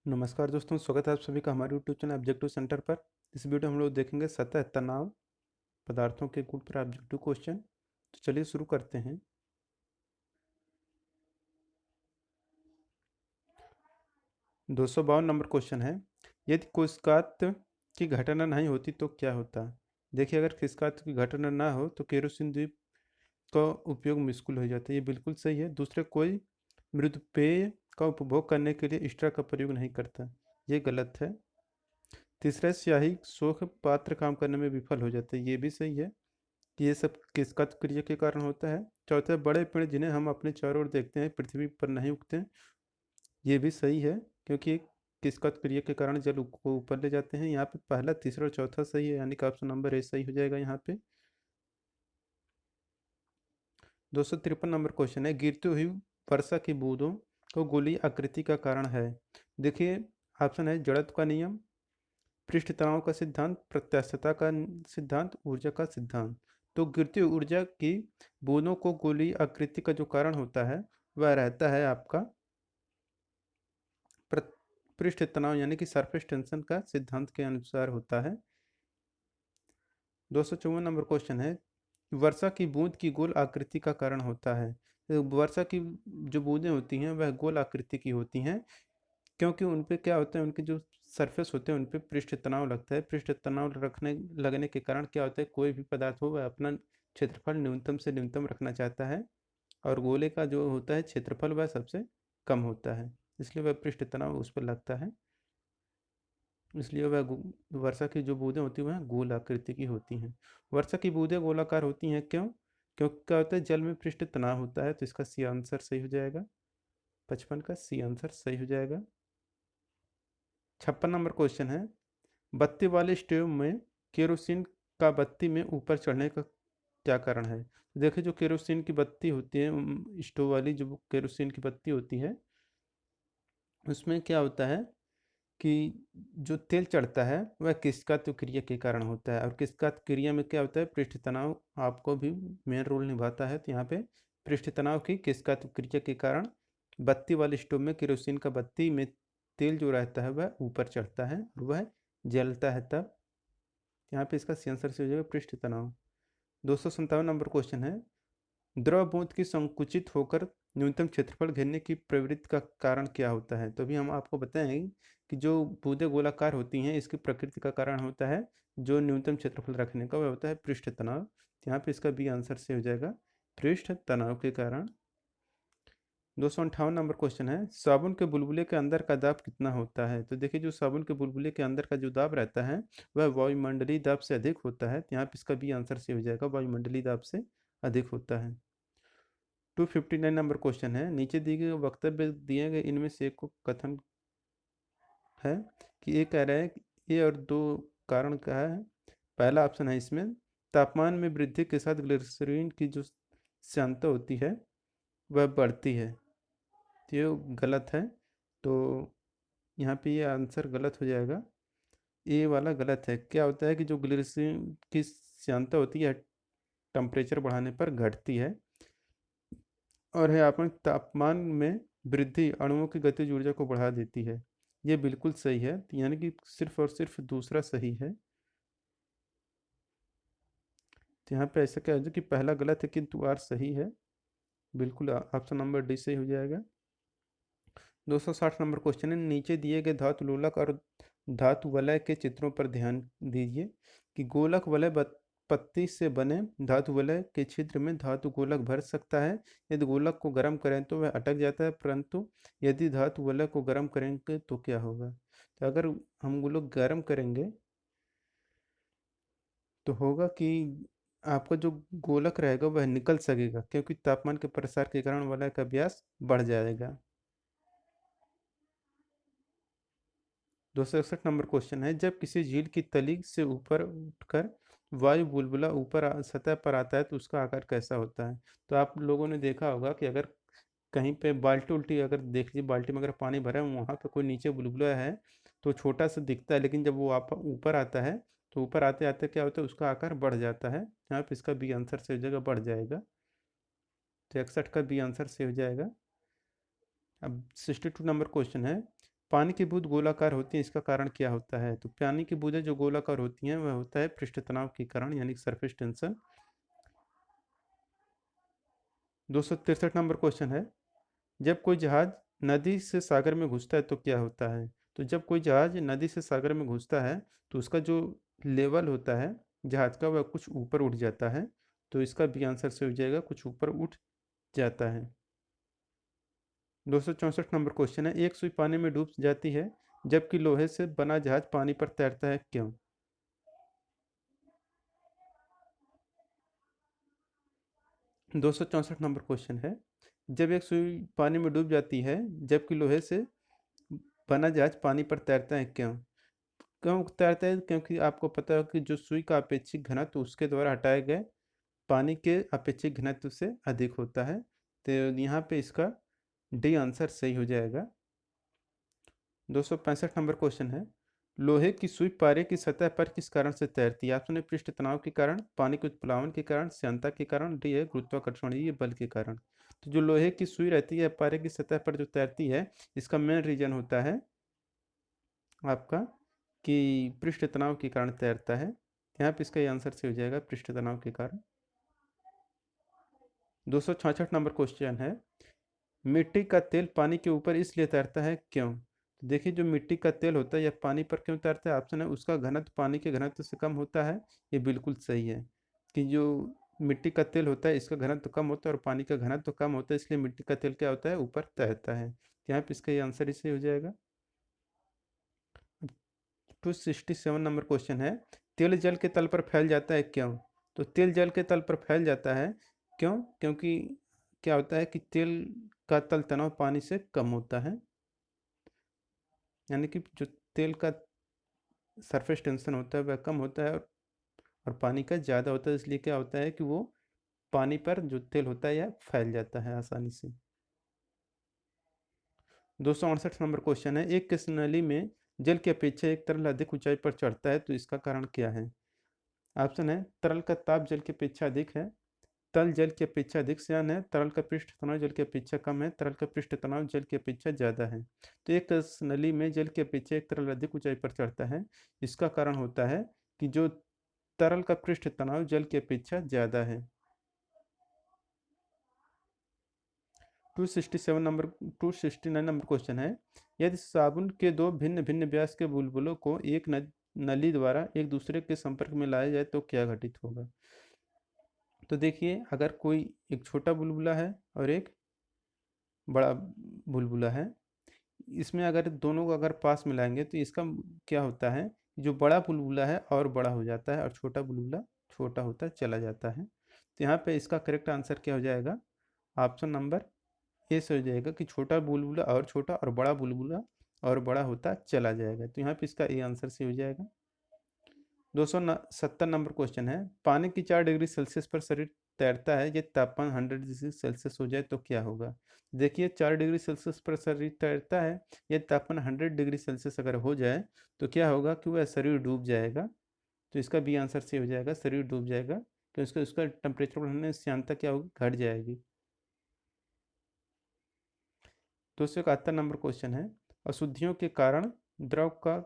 नमस्कार दोस्तों, स्वागत है आप सभी का हमारे यूट्यूब चैनल ऑब्जेक्टिव सेंटर पर। इस वीडियो में हम लोग देखेंगे सतह तनाव पदार्थों के गुण पर ऑब्जेक्टिव क्वेश्चन। तो चलिए शुरू करते हैं। 252 नंबर क्वेश्चन है, यदि कोशिकात की घटना नहीं होती तो क्या होता। देखिए, अगर कोशिकात की घटना ना हो तो केरोसिन द्वीप का उपयोग मुश्किल हो जाता है। ये बिल्कुल सही है। दूसरे, कोई मृत पेय का उपभोग करने के लिए स्ट्रा का प्रयोग नहीं करता। ये गलत है। तीसरा, स्याही सोख पात्र काम करने में विफल हो जाता है। ये भी सही है कि ये सब किसका क्रिया के कारण होता है। चौथा, बड़े पेड़ जिन्हें हम अपने चारों ओर देखते हैं पृथ्वी पर नहीं उगते। ये भी सही है, क्योंकि किसका क्रिया के कारण जल को ऊपर ले जाते हैं। यहाँ पे पहला, तीसरा और चौथा सही है, यानी कि ऑप्शन नंबर ए सही हो जाएगा यहाँ पे। 253 नंबर क्वेश्चन है, गिरती हुई वर्षा की बूंदों को गोलीय आकृति का कारण है। देखिए, ऑप्शन है जड़त्व का नियम, पृष्ठ तनाव का सिद्धांत, प्रत्यास्थता का सिद्धांत, ऊर्जा का सिद्धांत। तो गिरती हुई ऊर्जा की बूंदों को गोलीय आकृति का जो कारण होता है वह रहता है आपका प्र- पृष्ठ तनाव, यानी कि सरफेस टेंशन का सिद्धांत के अनुसार होता है। 254 नंबर क्वेश्चन है, वर्षा की बूंद की गोल आकृति का कारण होता है। तो वर्षा की जो बूंदें होती हैं वह गोल आकृति की होती हैं, क्योंकि उन पे क्या होता है, उनके जो सरफेस होते हैं उन पे पृष्ठ तनाव लगता है। पृष्ठ तनाव रखने लगने के कारण क्या होता है, कोई भी पदार्थ हो वह अपना क्षेत्रफल न्यूनतम से न्यूनतम रखना चाहता है, और गोले का जो होता है क्षेत्रफल वह सबसे कम होता है, इसलिए वह पृष्ठ तनाव उस पर लगता है। इसलिए वह वर्षा की जो बूंदें होती हैं वह गोल आकृति की होती हैं। वर्षा की बूंदें गोलाकार होती हैं क्यों? क्योंकि क्या होता है, जल में पृष्ठ तनाव होता है। तो इसका सी आंसर सही हो जाएगा। 55 का सी आंसर सही हो जाएगा। 56 नंबर क्वेश्चन है, बत्ती वाले स्टोव में केरोसिन का बत्ती में ऊपर चढ़ने का क्या कारण है। देखिए, जो केरोसिन की बत्ती होती है, स्टोव वाली जो केरोसिन की बत्ती होती है, उसमें क्या होता है कि जो तेल चढ़ता है वह किसका क्रिया के कारण होता है, और किसका क्रिया में क्या होता है, पृष्ठ तनाव आपको भी मेन रोल निभाता है। तो यहाँ पे पृष्ठ तनाव की किसका क्रिया के कारण बत्ती वाले स्टोव में केरोसिन का बत्ती में तेल जो रहता है वह ऊपर चढ़ता है और वह जलता है। तब यहाँ पे इसका सी आंसर से हो जाएगा पृष्ठ तनाव। 257 नंबर क्वेश्चन है, द्रव बूंद की संकुचित होकर न्यूनतम क्षेत्रफल घेरने की प्रवृत्ति का कारण क्या होता है। तो अभी हम आपको बताएंगे कि जो बूंदें गोलाकार होती हैं इसकी प्रकृति का कारण होता है जो न्यूनतम क्षेत्रफल रखने का, वह होता है पृष्ठ तनाव। तो यहाँ पे इसका बी आंसर से हो जाएगा पृष्ठ तनाव के कारण। 258 नंबर क्वेश्चन है, साबुन के बुलबुले के अंदर का दाब कितना होता है। तो देखिए, जो साबुन के बुलबुले के अंदर का जो दाब रहता है वह वायुमंडलीय दाब से अधिक होता है। तो यहाँ पे इसका बी आंसर से हो जाएगा, वायुमंडलीय दाब से अधिक होता है। 259 नंबर क्वेश्चन है, नीचे दिए गए वक्तव्य दिए गए इनमें से एक को कथन है कि ये कह रहा है कि ये और दो कारण क्या है। पहला ऑप्शन है इसमें, तापमान में वृद्धि के साथ ग्लिसरीन की जो सांद्रता होती है वह बढ़ती है। तो ये गलत है। तो यहाँ पे ये आंसर गलत हो जाएगा। ये वाला गलत है। क्या होता है कि जो ग्लिसरीन की सांद्रता होती है टेम्परेचर बढ़ाने पर घटती है, और है आपन तापमान में वृद्धि अणुओं की गतिज ऊर्जा को बढ़ा देती है। ये बिल्कुल सही है। तो यानी कि सिर्फ और सिर्फ दूसरा सही है। तो यहाँ पे ऐसा क्या है कि पहला गलत है किंतु आर सही है। बिल्कुल ऑप्शन नंबर डी सही हो जाएगा। 260 नंबर क्वेश्चन है, नीचे दिए गए धातु लोलक और धातु वलय के चित्रों पर ध्यान दीजिए कि गोलक वलय पत्ती से बने धातु वलय के छिद्र में धातु गोलक भर सकता है। यदि गोलक को गर्म करें तो वह अटक जाता है, परंतु यदि धातु वलय को गर्म करेंगे तो क्या होगा। तो अगर हम गोलक गर्म करेंगे तो होगा कि आपका जो गोलक रहेगा वह निकल सकेगा, क्योंकि तापमान के प्रसार के कारण वलय का व्यास बढ़ जाएगा। 261 नंबर क्वेश्चन है, जब किसी झील की तली से ऊपर उठकर वायु बुलबुला ऊपर सतह पर आता है तो उसका आकार कैसा होता है। तो आप लोगों ने देखा होगा कि अगर कहीं पे बाल्टी उल्टी अगर देख लीजिए, बाल्टी में अगर पानी भरा है वहाँ पे कोई नीचे बुलबुला है तो छोटा सा दिखता है, लेकिन जब वो आप ऊपर आता है तो ऊपर आते आते क्या होता है, उसका आकार बढ़ जाता है। यहाँ पे इसका बी आंसर से हो जाएगा, बढ़ जाएगा। तो 61 का बी आंसर से हो जाएगा। अब 62 नंबर क्वेश्चन है, पानी की बूंद गोलाकार होती है, इसका कारण क्या होता है? तो पानी की बूंदें जो गोलाकार होती हैं वह होता है पृष्ठ तनाव के कारण, यानी सरफेस टेंशन। 263 नंबर क्वेश्चन है, जब कोई जहाज नदी से सागर में घुसता है तो क्या होता है? तो जब कोई जहाज नदी से सागर में घुसता है तो उसका जो लेवल होता है जहाज का वह कुछ ऊपर उठ जाता है। तो इसका भी आंसर से हो जाएगा कुछ ऊपर उठ जाता है। 264 नंबर क्वेश्चन है, एक सुई पानी में डूब जाती है जबकि लोहे से बना जहाज पानी पर तैरता है, क्यों? 264 नंबर क्वेश्चन है, जब एक सुई पानी में डूब जाती है जबकि लोहे से बना जहाज पानी पर तैरता है, क्यों? क्यों तैरता है? क्योंकि आपको पता है कि जो सुई का अपेक्षित घनत्व उसके द्वारा हटाए गए पानी के अपेक्षित घनत्व से अधिक होता है। तो यहाँ पे इसका डी आंसर सही हो जाएगा। 265 नंबर क्वेश्चन है, लोहे की सुई पारे की सतह पर किस कारण से तैरती है? ऑप्शन है पृष्ठ तनाव के कारण, पानी के उत्प्लावन के कारण, श्यानता के कारण, डी है गुरुत्वाकर्षण ये बल के कारण। तो जो लोहे की सुई रहती है पारे की सतह पर जो तैरती है, इसका मेन रीजन होता है आपका कि पृष्ठ तनाव के कारण तैरता है। यहाँ पे इसका आंसर से हो जाएगा पृष्ठ तनाव के कारण। 266 नंबर क्वेश्चन है, मिट्टी का तेल पानी के ऊपर इसलिए तैरता है, क्यों? तो देखिए जो मिट्टी का तेल होता है यह पानी पर क्यों तैरता है? ऑप्शन है उसका घनत्व पानी के घनत्व से कम होता है। ये बिल्कुल सही है कि जो मिट्टी का तेल होता है इसका घनत्व कम होता है और पानी का घनत्व कम होता है, इसलिए मिट्टी का तेल क्या होता है? ऊपर तैरता है। यहाँ पे इसका ये आंसर इसे हो जाएगा। 267 नंबर क्वेश्चन है, तेल जल के तल पर फैल जाता है, क्यों? तो तेल जल के तल पर फैल जाता है क्यों? क्योंकि क्या होता है कि तेल का तल तनाव पानी से कम होता है, यानी कि जो तेल का सरफेस टेंशन होता है वह कम होता है और पानी का ज़्यादा होता है, इसलिए क्या होता है कि वो पानी पर जो तेल होता है यह फैल जाता है आसानी से। 268 नंबर क्वेश्चन है, एक किस नली में जल की अपेक्षा एक तरल अधिक ऊंचाई पर चढ़ता है, तो इसका कारण क्या है? ऑप्शन है तरल का ताप जल की अपेक्षा अधिक है, तल जल की अपेक्षा अधिक श्यान है, तरल का पृष्ठ तनाव जल की अपेक्षा कम है, तरल का पृष्ठ तनाव जल की अपेक्षा ज़्यादा है। तो एक नली में जल की अपेक्षा एक तरल अधिक ऊंचाई पर चढ़ता है, इसका कारण होता है कि जो तरल का पृष्ठ तनाव जल की अपेक्षा ज़्यादा है। 269 नंबर क्वेश्चन है, यदि साबुन के दो भिन्न भिन्न व्यास के बुलबुलों को एक नली द्वारा एक दूसरे के संपर्क में लाया जाए तो क्या घटित होगा? तो देखिए अगर कोई एक छोटा बुलबुला है और एक बड़ा बुलबुला है, इसमें अगर दोनों को अगर पास मिलाएंगे तो इसका क्या होता है, जो बड़ा बुलबुला है और बड़ा हो जाता है और छोटा बुलबुला छोटा होता चला जाता है। तो यहाँ पे इसका करेक्ट आंसर क्या हो जाएगा? ऑप्शन नंबर ए से हो जाएगा कि छोटा बुलबुला और छोटा और बड़ा बुलबुला और बड़ा होता चला जाएगा। तो यहाँ पे इसका ए आंसर से हो जाएगा। 270 नंबर क्वेश्चन है, पानी की 4 डिग्री सेल्सियस पर शरीर तैरता है, ये तापमान 100 डिग्री सेल्सियस हो जाए तो क्या होगा? देखिए 4 डिग्री सेल्सियस पर शरीर तैरता है, ये तापमान 100 डिग्री सेल्सियस अगर हो जाए तो क्या होगा कि वह शरीर डूब जाएगा। तो इसका बी आंसर से हो जाएगा शरीर डूब जाएगा, क्योंकि उसका उसका टेम्परेचर बढ़ने से श्यानता क्या होगी? घट जाएगी। 271 नंबर क्वेश्चन है, अशुद्धियों के कारण द्रव का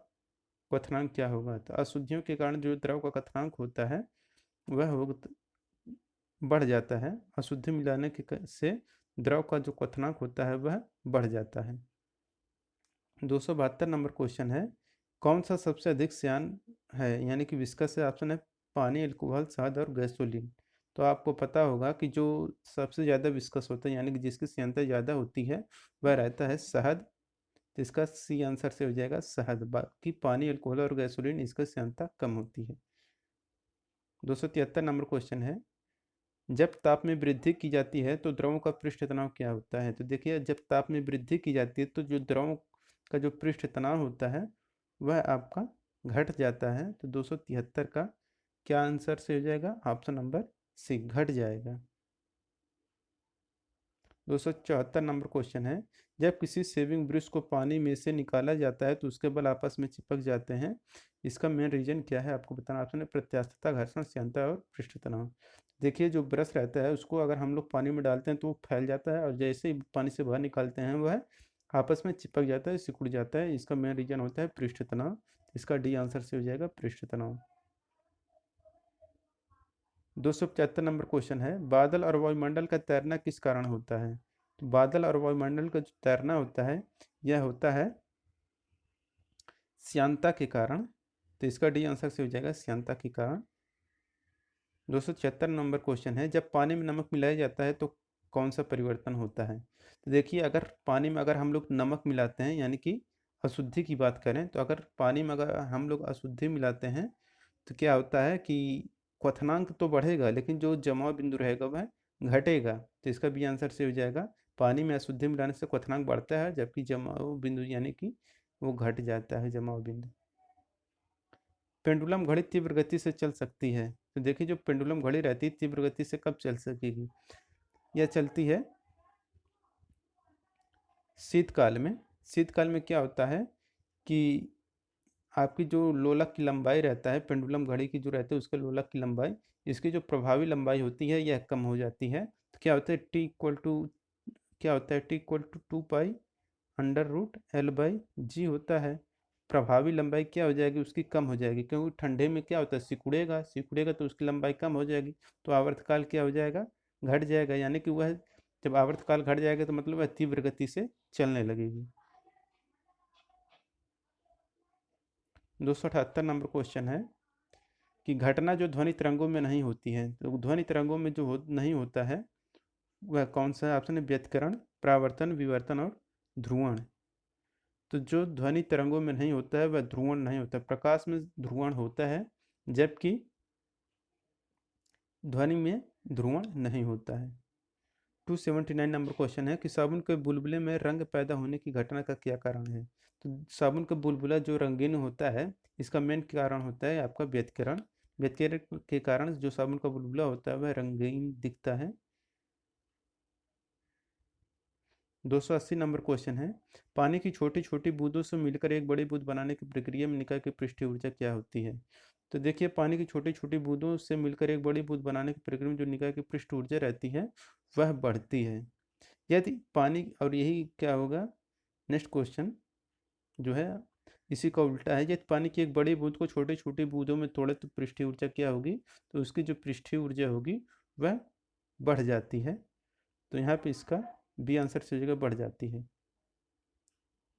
क्वथनांक क्या होगा? तो अशुद्धियों के कारण जो द्रव का क्वथनांक होता है वह बढ़ जाता है। अशुद्धि मिलाने से द्रव का जो क्वथनांक होता है वह बढ़ जाता है। 272 नंबर क्वेश्चन है, कौन सा सबसे अधिक श्यान है, यानी कि विस्कस है? ऑप्शन है पानी, अल्कोहल, शहद और गैसोलीन। तो आपको पता होगा कि जो सबसे ज़्यादा विस्कस होता है यानी कि जिसकी श्यानता ज़्यादा होती है वह रहता है शहद। तो इसका सी आंसर से हो जाएगा शहद। बाकी पानी, अल्कोहल और गैसोलीन इसका श्यानता कम होती है। 273 नंबर क्वेश्चन है, जब ताप में वृद्धि की जाती है तो द्रवों का पृष्ठ तनाव क्या होता है? तो देखिए जब ताप में वृद्धि की जाती है तो जो द्रवों का जो पृष्ठ तनाव होता है वह आपका घट जाता है। तो 273 का क्या आंसर से हो जाएगा? ऑप्शन नंबर सी, घट जाएगा। 274 नंबर क्वेश्चन है, जब किसी सेविंग ब्रश को पानी में से निकाला जाता है तो उसके बल आपस में चिपक जाते हैं, इसका मेन रीजन क्या है आपको बताना। ऑप्शन है प्रत्यास्थता, घर्षण, श्यानता और पृष्ठ तनाव। देखिए जो ब्रश रहता है उसको अगर हम लोग पानी में डालते हैं तो वो फैल जाता है और जैसे ही पानी से बाहर निकालते हैं वह आपस में चिपक जाता है, सिकुड़ जाता है। इसका मेन रीजन होता है पृष्ठ तनाव। इसका डी आंसर से हो जाएगा पृष्ठ तनाव। 275 नंबर क्वेश्चन है, बादल और वायुमंडल का तैरना किस कारण होता है? तो बादल और वायुमंडल का जो तैरना होता है यह होता है श्यानता के कारण। तो इसका डी आंसर से हो जाएगा श्यानता के कारण। 276 नंबर क्वेश्चन है, जब पानी में नमक मिलाया जाता है तो कौन सा परिवर्तन होता है? तो देखिए, अगर पानी में अगर हम लोग नमक मिलाते हैं यानी कि अशुद्धि की बात करें, तो अगर पानी में अगर हम लोग अशुद्धि मिलाते हैं तो क्या होता है कि क्वथनांक तो बढ़ेगा लेकिन जो जमाव बिंदु रहेगा वह घटेगा। तो इसका भी आंसर से हो जाएगा, पानी में अशुद्धि मिलाने से क्वथनांक बढ़ता है जबकि जमाव बिंदु यानी कि वो घट जाता है जमाव बिंदु। पेंडुलम घड़ी तीव्र गति से चल सकती है? तो देखिए, जो पेंडुलम घड़ी रहती है तीव्र गति से कब चल सकेगी? यह चलती है शीतकाल में। शीतकाल में क्या होता है कि आपकी जो लोलक की लंबाई रहता है, पेंडुलम घड़ी की जो रहती है उसके लोलक की लंबाई, इसकी जो प्रभावी लंबाई होती है यह कम हो जाती है। तो क्या होता है टी इक्वल टू, क्या होता है T equal to 2 pi under root L by g होता है। प्रभावी लंबाई क्या हो जाएगी उसकी, कम हो जाएगी, क्योंकि ठंडे में क्या होता है सिकुड़ेगा, सिकुड़ेगा तो उसकी लंबाई कम हो जाएगी, तो आवर्तकाल क्या हो जाएगा, घट जाएगा। यानी कि वह जब आवर्तकाल घट जाएगा तो मतलब वह तीव्र गति से चलने लगेगी। 278 नंबर क्वेश्चन है कि घटना जो ध्वनि तरंगों में नहीं होती है, तो ध्वनि तरंगों में जो नहीं होता है वह कौन सा है? ऑप्शन है व्यतिकरण, परावर्तन, विवर्तन और ध्रुवण। तो जो ध्वनि तरंगों में नहीं होता है वह ध्रुवण नहीं होता। प्रकाश में ध्रुवण होता है जबकि ध्वनि में ध्रुवण नहीं होता है। 279 नंबर क्वेश्चन है कि साबुन के बुलबुले में रंग पैदा होने की घटना का क्या कारण है? तो साबुन का बुलबुला जो रंगीन होता है इसका मेन कारण होता है आपका व्यतिकरण। व्यतिकरण के कारण जो साबुन का बुलबुला होता है वह रंगीन दिखता है। 280 नंबर क्वेश्चन है, पानी की छोटी छोटी बूंदों से मिलकर एक बड़ी बूंद बनाने की प्रक्रिया में निकाय की पृष्ठीय ऊर्जा क्या होती है? तो देखिए, पानी की छोटी छोटी बूंदों से मिलकर एक बड़ी बूंद बनाने की प्रक्रिया में जो निकाय की पृष्ठ ऊर्जा रहती है वह बढ़ती है। यदि पानी, और यही क्या होगा नेक्स्ट क्वेश्चन जो है इसी का उल्टा है, यदि पानी की एक बड़ी बूंद को छोटी छोटी बूंदों में तोड़े तो पृष्ठीय ऊर्जा क्या होगी? तो उसकी जो पृष्ठीय ऊर्जा होगी वह बढ़ जाती है। तो यहाँ पे इसका बी आंसर से जगह बढ़ जाती है।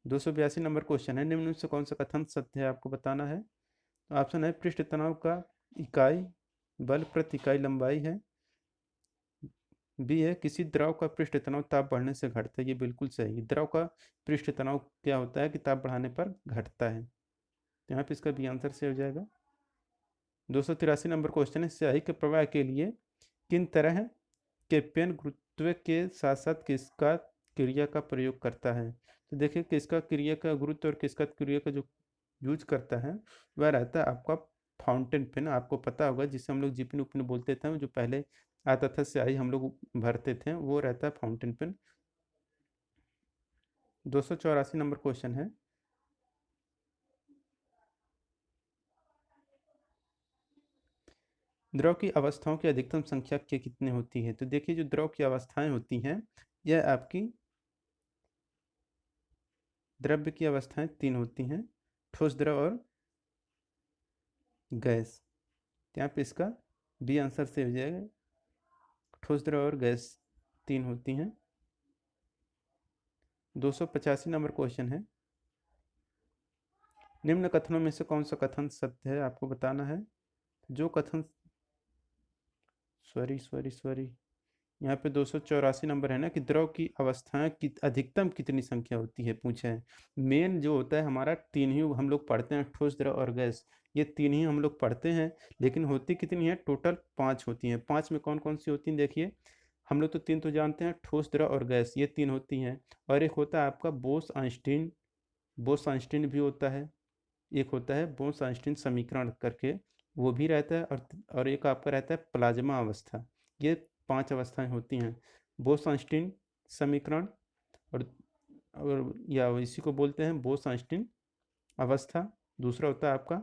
282 नंबर क्वेश्चन है, निम्न में से कौन सा कथन सत्य है आपको बताना है। तो ऑप्शन है पृष्ठ तनाव का इकाई बल प्रति इकाई लंबाई है। बी है किसी द्रव का पृष्ठ तनाव ताप बढ़ने से घटता है। ये बिल्कुल सही है, द्रव का पृष्ठ तनाव क्या होता है कि ताप बढ़ाने पर घटता है। तो यहाँ पे इसका बी आंसर से हो जाएगा। 283 नंबर क्वेश्चन है, स्याही के प्रवाह के लिए किन तरह के पेन गुरुत्व के साथ साथ किसका क्रिया का प्रयोग करता है? तो देखिए, किसका क्रिया का गुरुत्व और किसका क्रिया का जो यूज करता है वह रहता है आपका फाउंटेन पेन। आपको पता होगा जिसे हम लोग जिपनी उपनी बोलते थे, जो पहले आता था स्याही हम लोग भरते थे, वो रहता है फाउंटेन पेन। 284 नंबर क्वेश्चन है, द्रव की अवस्थाओं की अधिकतम संख्या के कितने होती है? तो देखिए, जो द्रव की अवस्थाएं होती हैं यह आपकी द्रव्य की अवस्थाएं 3 होती हैं, ठोस, द्रव और गैस। यहाँ पे इसका बी आंसर से हो जाएगा, ठोस, द्रव और गैस 3 होती हैं। 285 नंबर क्वेश्चन है, निम्न कथनों में से कौन सा कथन सत्य है आपको बताना है। जो कथन, सॉरी यहाँ पे 284 नंबर है ना कि द्रव की अवस्थाएं की अधिकतम कितनी संख्या होती है पूछे हैं। मेन जो होता है हमारा 3 ही हम लोग पढ़ते हैं, ठोस, द्रव और गैस, ये 3 ही हम लोग पढ़ते हैं। लेकिन होती कितनी है? टोटल 5 होती हैं। 5 में कौन कौन सी होती हैं देखिए, हम लोग तो 3 तो जानते हैं, ठोस, द्रव और गैस, ये 3 होती हैं। और एक होता है आपका बोस आइंस्टीन, बोस आइंस्टीन भी होता है। एक होता है बोस आइंस्टीन समीकरण करके, वो भी रहता है। और एक आपका रहता है प्लाज्मा अवस्था। ये 5 अवस्थाएं होती हैं, बोस आइंस्टीन समीकरण, और या इसी को बोलते हैं बोस आइंस्टीन अवस्था। दूसरा होता है आपका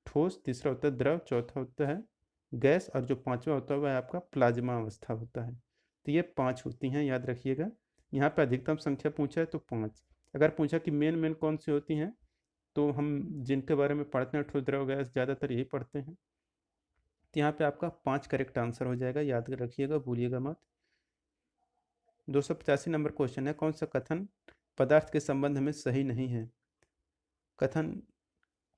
ठोस, तीसरा होता है द्रव, चौथा होता है गैस, और जो पांचवा होता है वह आपका प्लाज्मा अवस्था होता है। तो ये 5 होती हैं, याद रखिएगा। यहाँ पे अधिकतम संख्या पूछा है तो 5। अगर पूछा कि मेन मेन कौन सी होती हैं, तो हम जिनके बारे में पढ़ते हैं ठोस द्रव गैस ज़्यादातर यही पढ़ते हैं। तो यहाँ पे आपका 5 करेक्ट आंसर हो जाएगा, याद रखिएगा, भूलिएगा मत। 285 नंबर क्वेश्चन है, कौन सा कथन पदार्थ के संबंध में सही नहीं है? कथन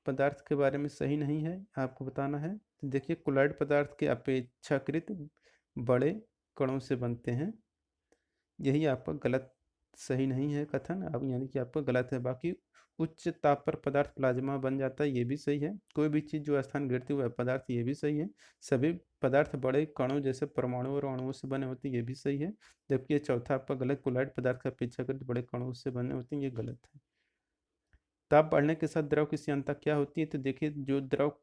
पदार्थ के बारे में सही नहीं है, आपको बताना है। तो देखिए, क्लोराइड पदार्थ के अपेक्षाकृत बड़े कणों से बनते हैं, यही आपका गलत सही नहीं है कथन, अब यानी कि आपका गलत है। बाकी उच्च ताप पर पदार्थ प्लाज्मा बन जाता है, ये भी सही है। कोई भी चीज़ जो स्थान गिरती हुआ पदार्थ, ये भी सही है। सभी पदार्थ बड़े कणों जैसे परमाणु और अणुओं से बने होते हैं, ये भी सही है। जबकि ये चौथा आपका गलत, क्लोराइड पदार्थ का अपेक्षाकृत बड़े कणों से बने होते हैं, ये गलत है। ताप बढ़ने के साथ द्रव की श्यानता क्या होती है? तो देखिए, जो द्रव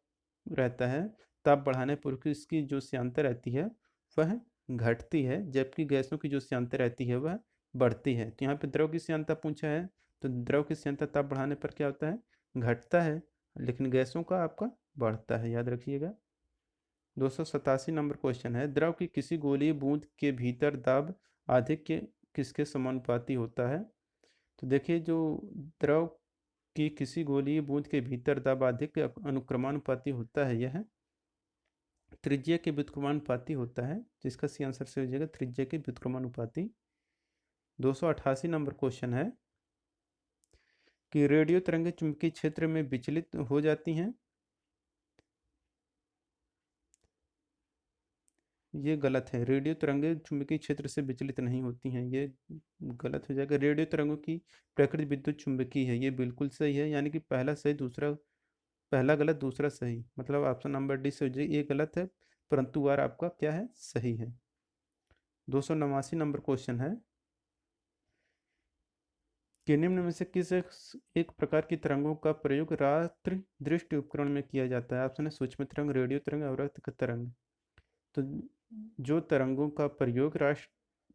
रहता है, ताप बढ़ाने पर इसकी जो श्यानता रहती है वह घटती है, जबकि गैसों की जो श्यानता रहती है वह बढ़ती है। तो यहाँ पे द्रव की श्यानता पूछा है, तो द्रव की श्यानता ताप बढ़ाने पर क्या होता है? घटता है, लेकिन गैसों का आपका बढ़ता है, याद रखिएगा। 287 नंबर क्वेश्चन है, द्रव की किसी गोलीय बूंद के भीतर दाब अधिक के किसके समानुपाती होता है? तो देखिए, जो द्रव की किसी गोलीय बूंद के भीतर दाब अधिक अनुक्रमानुपाती होता है, यह त्रिज्या के व्युत्क्रमानुपाती होता है, जिसका सी आंसर से हो जाएगा त्रिज्या के व्युत्क्रमानुपाती। 288 नंबर क्वेश्चन है कि रेडियो तरंगें चुंबकीय क्षेत्र में विचलित हो जाती हैं, ये गलत है। रेडियो तरंगें चुंबकीय क्षेत्र से विचलित नहीं होती हैं, ये गलत हो जाएगा। रेडियो तरंगों की प्रकृति विद्युत चुंबकीय है, ये बिल्कुल सही है। यानी कि पहला सही, दूसरा पहला गलत, दूसरा सही, मतलब ऑप्शन नंबर डी से हो जाएगी। ये गलत है, परंतु आर आपका क्या है? सही है। 289 नंबर क्वेश्चन है कि निम्न में से किस एक प्रकार की तरंगों का प्रयोग रात्रि दृष्टि उपकरण में किया जाता है? ऑप्शन है सूक्ष्म तरंग, रेडियो तरंग, अवरक्त तरंग। तो जो तरंगों का प्रयोग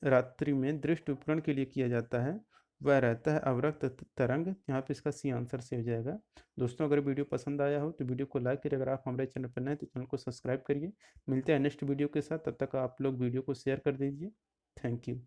रात्रि में दृष्टि उपकरण के लिए किया जाता है वह रहता है अवरक्त तरंग। यहाँ पे इसका सी आंसर से हो जाएगा। दोस्तों, अगर वीडियो पसंद आया हो तो वीडियो को लाइक करिए, अगर आप हमारे चैनल पर नए हैं तो चैनल को सब्सक्राइब करिए। मिलते हैं नेक्स्ट वीडियो के साथ, तब तक आप लोग वीडियो को शेयर कर दीजिए। Thank you.